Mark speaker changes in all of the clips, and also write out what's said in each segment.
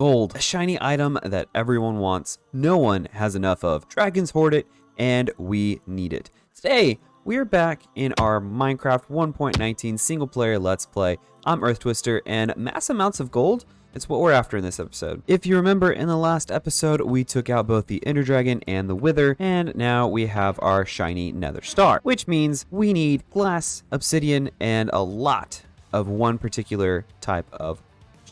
Speaker 1: Gold, a shiny item that everyone wants, no one has enough of. Dragons hoard it, and we need it. Today, we're back in our Minecraft 1.19 single player Let's Play. I'm Earth Twister, and mass amounts of gold, it's what we're after in this episode. If you remember, in the last episode, we took out both the Ender Dragon and the Wither, and now we have our shiny Nether Star, which means we need glass, obsidian, and a lot of one particular type of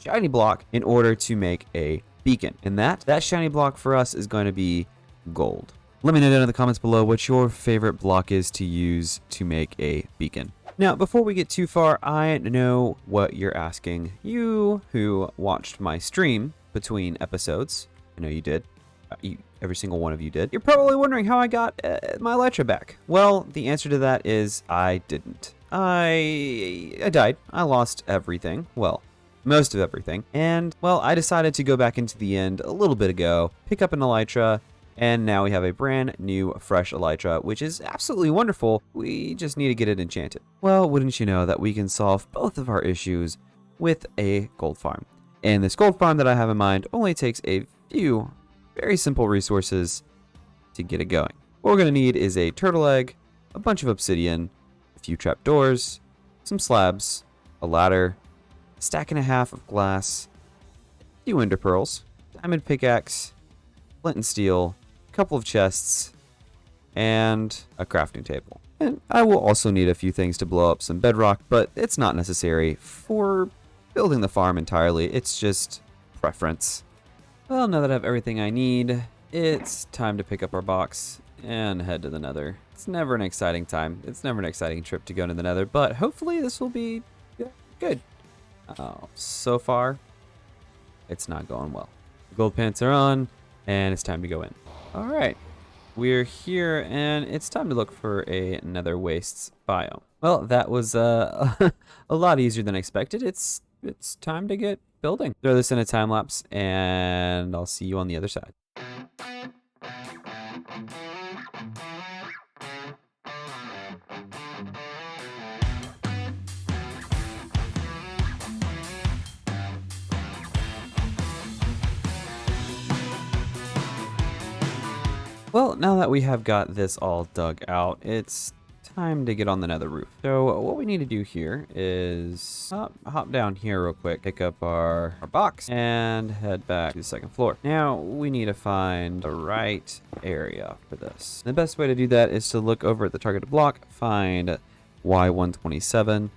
Speaker 1: shiny block in order to make a beacon. And that shiny block for us is going to be gold. Let me know down in the comments below what your favorite block is to use to make a beacon. Now, before we get too far, I know what you're asking. You who watched my stream between episodes, I know you did. Every single one of you did. You're probably wondering how I got my Elytra back. Well, the answer to that is I didn't. I died. I lost everything. Well, most of everything. And, well, I decided to go back into the end a little bit ago, pick up an Elytra, and now we have a brand new, fresh Elytra, which is absolutely wonderful. We just need to get it enchanted. Well, wouldn't you know that we can solve both of our issues with a gold farm. And this gold farm that I have in mind only takes a few very simple resources to get it going. What we're going to need is a turtle egg, a bunch of obsidian, a few trapdoors, some slabs, a ladder, a stack and a half of glass, a few ender pearls, diamond pickaxe, flint and steel, a couple of chests, and a crafting table. And I will also need a few things to blow up some bedrock, but it's not necessary for building the farm entirely. It's just preference. Well, now that I have everything I need, it's time to pick up our box and head to the Nether. It's never an exciting time. It's never an exciting trip to go to the Nether, but hopefully this will be good. So far, it's not going well. Gold pants are on, and it's time to go in. All right, we're here, and it's time to look for a Nether Wastes biome. Well, that was a lot easier than expected. It's time to get building. Throw this in a time lapse, and I'll see you on the other side. Well, now that we have got this all dug out, it's time to get on the nether roof. So what we need to do here is hop down here real quick, pick up our box, and head back to the second floor. Now, we need to find the right area for this. The best way to do that is to look over at the targeted block, find Y127,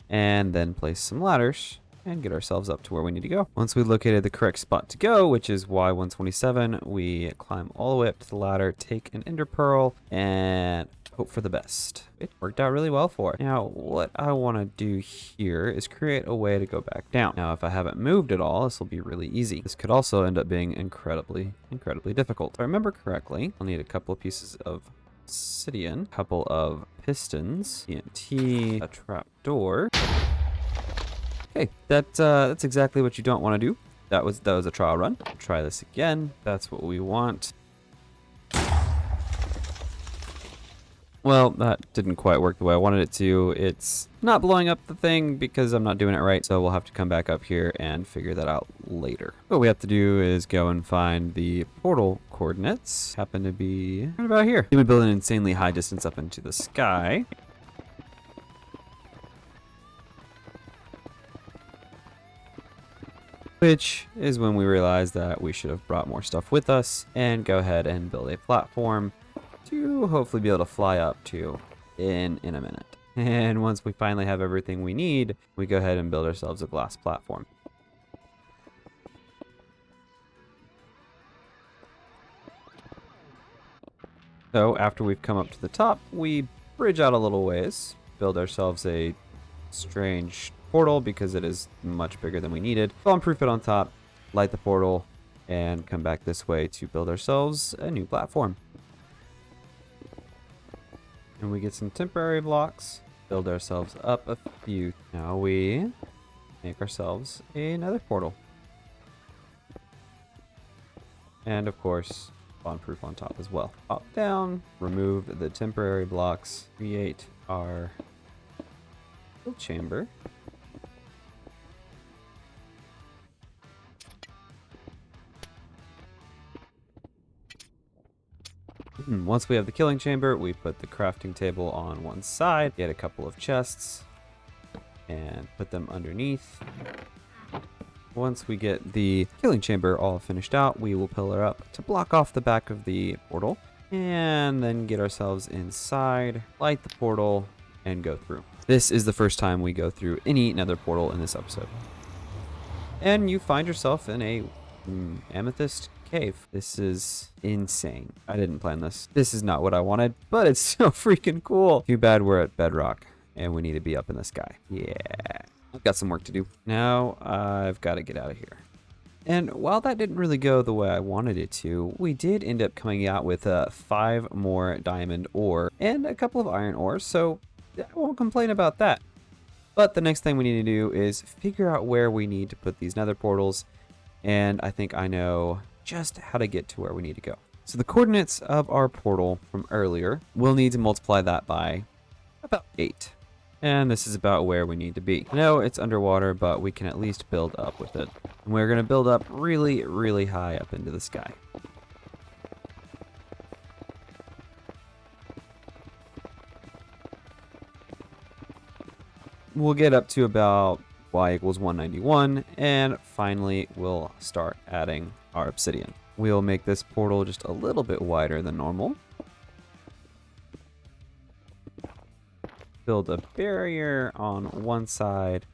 Speaker 1: and then place some ladders and get ourselves up to where we need to go. Once we located the correct spot to go, which is Y127, we climb all the way up to the ladder, take an ender pearl, and hope for the best. It worked out really well for us. Now, what I want to do here is create a way to go back down. Now, if I haven't moved at all, this will be really easy. This could also end up being incredibly difficult. If I remember correctly, I'll need a couple of pieces of obsidian, a couple of pistons, TNT, a trapdoor. Okay, that's exactly what you don't want to do. That was a trial run. Try this again. That's what we want. Well, that didn't quite work the way I wanted it to. It's not blowing up the thing because I'm not doing it right, so we'll have to come back up here and figure that out later. What we have to do is go and find the portal coordinates. Happen to be right about here. We build an insanely high distance up into the sky. Which is when we realized that we should have brought more stuff with us and go ahead and build a platform to hopefully be able to fly up to in a minute. And once we finally have everything we need, we go ahead and build ourselves a glass platform. So after we've come up to the top, we bridge out a little ways, build ourselves a strange portal because it is much bigger than we needed. Bomb-proof it on top, light the portal, and come back this way to build ourselves a new platform. And we get some temporary blocks, build ourselves up a few. Now we make ourselves another portal. And of course, bomb-proof on top as well. Pop down, remove the temporary blocks, create our chamber. Once we have the killing chamber, we put the crafting table on one side, get a couple of chests, and put them underneath. Once we get the killing chamber all finished out, we will pillar up to block off the back of the portal, and then get ourselves inside, light the portal, and go through. This is the first time we go through any nether portal in this episode. And you find yourself in a amethyst cave. This is insane. I didn't plan this. This is not what I wanted, but it's so freaking cool. Too bad we're at bedrock and we need to be up in the sky. Yeah. I've got some work to do. Now I've got to get out of here. And while that didn't really go the way I wanted it to, we did end up coming out with 5 more diamond ore and a couple of iron ores, so I won't complain about that. But the next thing we need to do is figure out where we need to put these nether portals, and I think I know just how to get to where we need to go. So the coordinates of our portal from earlier, we'll need to multiply that by about 8. And this is about where we need to be. I know it's underwater, but we can at least build up with it. And we're going to build up really, really high up into the sky. We'll get up to about y equals 191, and finally we'll start adding our obsidian. We'll make this portal just a little bit wider than normal. Build a barrier on one side,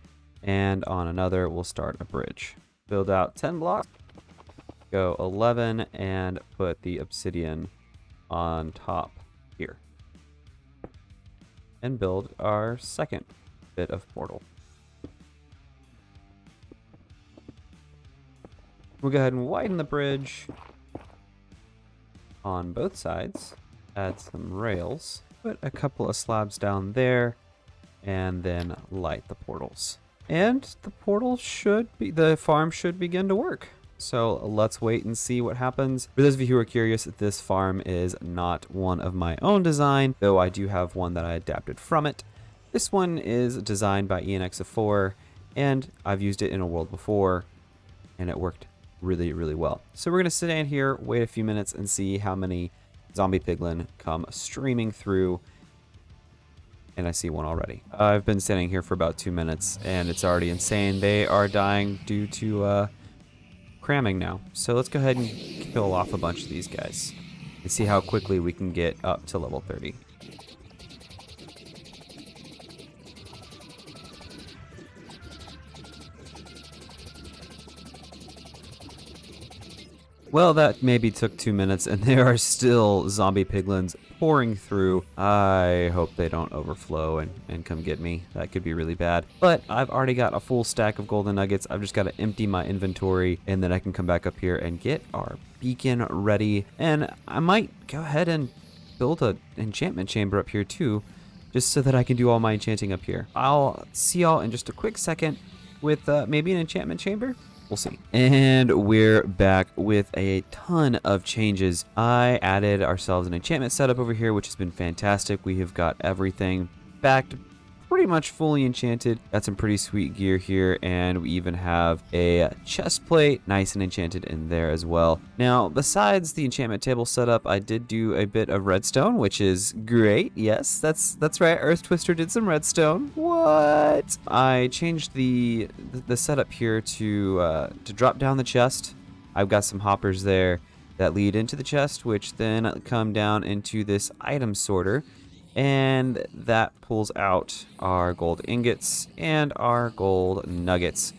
Speaker 1: and on another we'll start a bridge. Build out 10 blocks, go 11, and put the obsidian on top here. And build our second bit of portal. We'll go ahead and widen the bridge on both sides, add some rails, put a couple of slabs down there, and then light the portals. And the farm should begin to work. So let's wait and see what happens. For those of you who are curious, this farm is not one of my own design, though I do have one that I adapted from it. This one is designed by Ianxofour, and I've used it in a world before, and it worked really, really well. So we're gonna sit in here, wait a few minutes, and see how many zombie piglin come streaming through. And I see one already. I've been standing here for about 2 minutes, and it's already insane. They are dying due to cramming now. So let's go ahead and kill off a bunch of these guys and see how quickly we can get up to level 30. Well, that maybe took 2 minutes, and there are still zombie piglins pouring through. I hope they don't overflow and come get me. That could be really bad. But I've already got a full stack of golden nuggets. I've just got to empty my inventory, and then I can come back up here and get our beacon ready. And I might go ahead and build an enchantment chamber up here too, just so that I can do all my enchanting up here. I'll see y'all in just a quick second with maybe an enchantment chamber. We'll see. And we're back with a ton of changes. I added ourselves an enchantment setup over here, which has been fantastic. We have got everything back to pretty much fully enchanted. Got some pretty sweet gear here, and we even have a chest plate, nice and enchanted in there as well. Now, besides the enchantment table setup, I did do a bit of redstone, which is great. Yes, that's right. Earth Twister did some redstone. What? I changed the setup here to drop down the chest. I've got some hoppers there that lead into the chest, which then come down into this item sorter. And that pulls out our gold ingots and our gold nuggets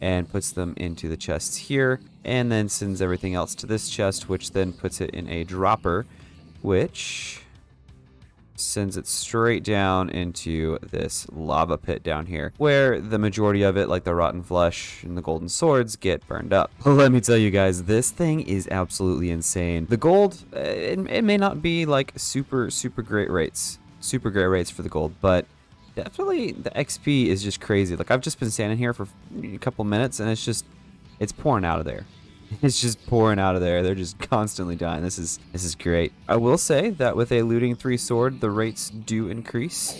Speaker 1: and puts them into the chests here, and then sends everything else to this chest, which then puts it in a dropper, which sends it straight down into this lava pit down here, where the majority of it, like the rotten flesh and the golden swords, get burned up. Let me tell you guys, this thing is absolutely insane. The gold, it may not be like super great rates for the gold, but definitely the XP is just crazy. Like, I've just been standing here for a couple minutes, and it's pouring out of there. It's just pouring out of there. They're just constantly dying. This is great. I will say that with a looting 3 sword, the rates do increase.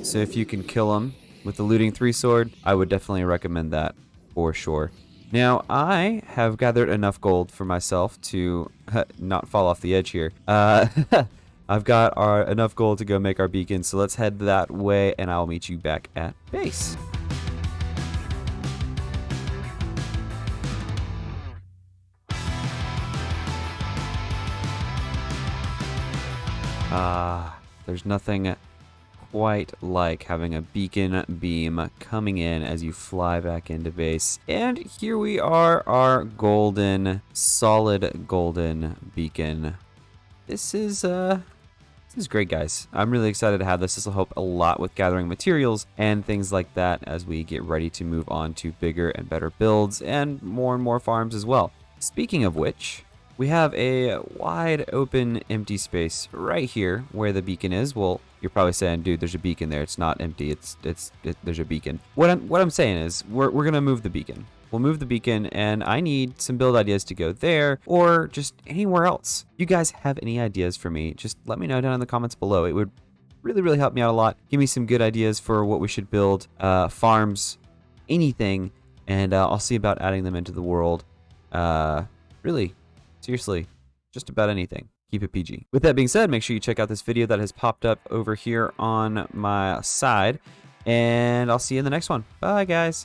Speaker 1: So if you can kill them with the looting 3 sword, I would definitely recommend that for sure. Now, I have gathered enough gold for myself to not fall off the edge here. I've got enough gold to go make our beacon, so let's head that way, and I'll meet you back at base. There's nothing quite like having a beacon beam coming in as you fly back into base. And here we are, our golden, solid golden beacon. This is great, guys. I'm really excited to have this. This will help a lot with gathering materials and things like that as we get ready to move on to bigger and better builds and more farms as well. Speaking of which, we have a wide open empty space right here where the beacon is. Well, you're probably saying, dude, there's a beacon there. It's not empty. There's a beacon. What I'm saying is we're gonna move the beacon. We'll move the beacon, and I need some build ideas to go there or just anywhere else. You guys have any ideas for me? Just let me know down in the comments below. It would really help me out a lot. Give me some good ideas for what we should build, farms, anything, and I'll see about adding them into the world. Really. Seriously, just about anything. Keep it PG. With that being said, make sure you check out this video that has popped up over here on my side, and I'll see you in the next one. Bye, guys.